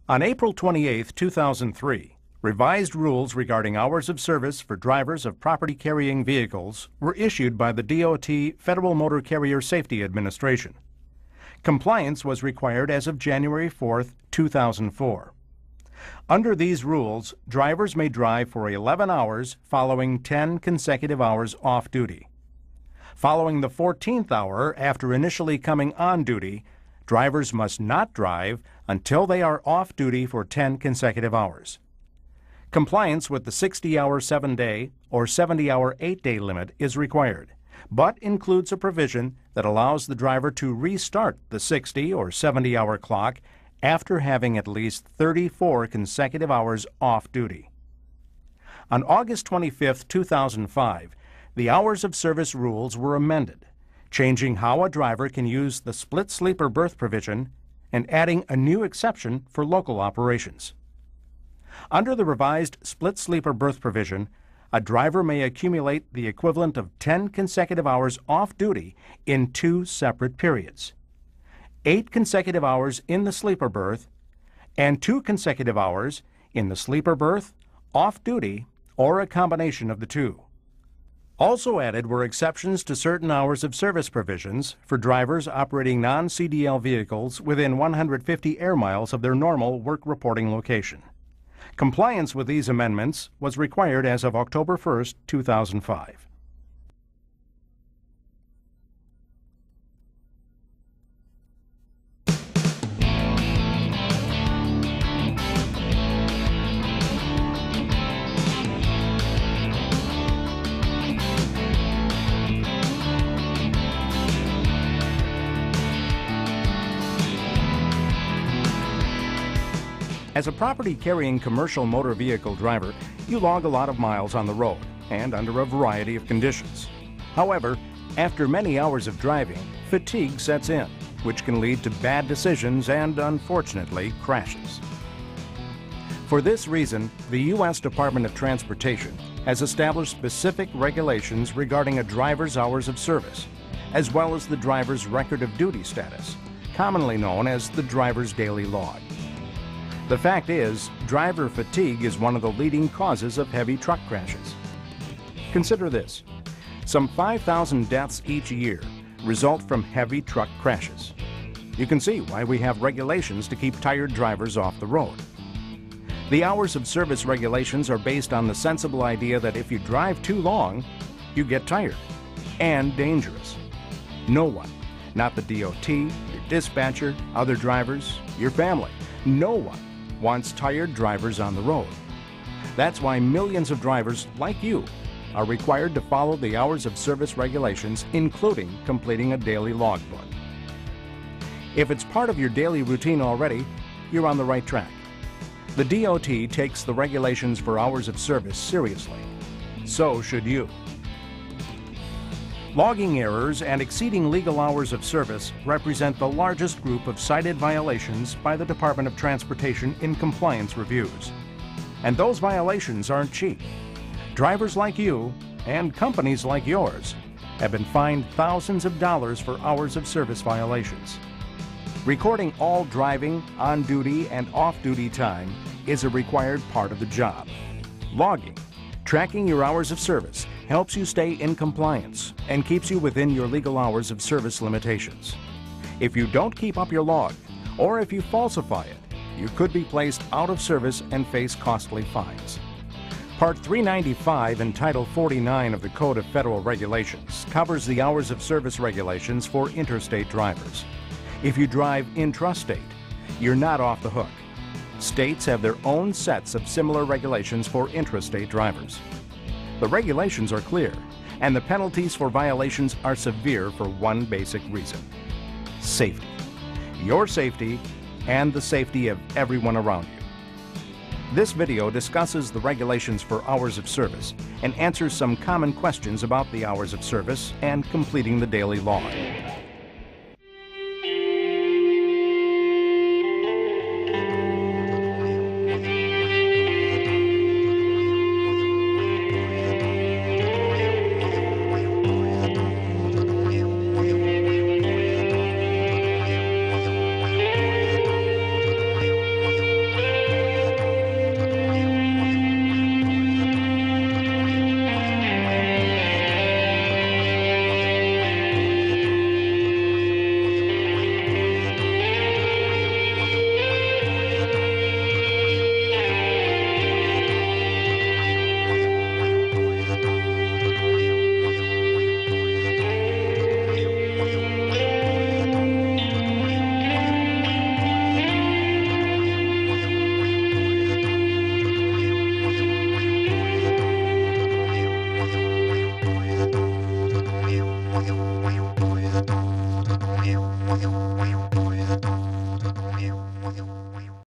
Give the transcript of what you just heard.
On April 28, 2003, revised rules regarding hours of service for drivers of property-carrying vehicles were issued by the DOT Federal Motor Carrier Safety Administration. Compliance was required as of January 4, 2004. Under these rules, drivers may drive for 11 hours following 10 consecutive hours off-duty. Following the 14th hour after initially coming on duty, drivers must not drive until they are off-duty for 10 consecutive hours. Compliance with the 60-hour 7-day or 70-hour 8-day limit is required, but includes a provision that allows the driver to restart the 60 or 70-hour clock after having at least 34 consecutive hours off-duty. On August 25, 2005, the hours of service rules were amended, changing how a driver can use the split sleeper berth provision and adding a new exception for local operations. Under the revised split sleeper berth provision, a driver may accumulate the equivalent of 10 consecutive hours off-duty in 2 separate periods: 8 consecutive hours in the sleeper berth and 2 consecutive hours in the sleeper berth, off-duty, or a combination of the two. Also added were exceptions to certain hours of service provisions for drivers operating non-CDL vehicles within 150 air miles of their normal work reporting location. Compliance with these amendments was required as of October 1, 2005. As a property-carrying commercial motor vehicle driver, you log a lot of miles on the road and under a variety of conditions. However, after many hours of driving, fatigue sets in, which can lead to bad decisions and, unfortunately, crashes. For this reason, the U.S. Department of Transportation has established specific regulations regarding a driver's hours of service, as well as the driver's record of duty status, commonly known as the driver's daily log. The fact is, driver fatigue is one of the leading causes of heavy truck crashes. Consider this: some 5,000 deaths each year result from heavy truck crashes. You can see why we have regulations to keep tired drivers off the road. The hours of service regulations are based on the sensible idea that if you drive too long, you get tired and dangerous. No one, not the DOT, your dispatcher, other drivers, your family, no one wants tired drivers on the road. That's why millions of drivers like you are required to follow the hours of service regulations, including completing a daily logbook. If it's part of your daily routine already, you're on the right track. The DOT takes the regulations for hours of service seriously. So should you. Logging errors and exceeding legal hours of service represent the largest group of cited violations by the Department of Transportation in compliance reviews. And those violations aren't cheap. Drivers like you and companies like yours have been fined thousands of dollars for hours of service violations. Recording all driving, on-duty, and off-duty time is a required part of the job. Logging, tracking your hours of service, helps you stay in compliance and keeps you within your legal hours of service limitations. If you don't keep up your log, or if you falsify it, you could be placed out of service and face costly fines. Part 395 and Title 49 of the Code of Federal Regulations covers the hours of service regulations for interstate drivers. If you drive intrastate, you're not off the hook. States have their own sets of similar regulations for intrastate drivers. The regulations are clear, and the penalties for violations are severe for one basic reason: safety. Your safety and the safety of everyone around you. This video discusses the regulations for hours of service and answers some common questions about the hours of service and completing the daily log.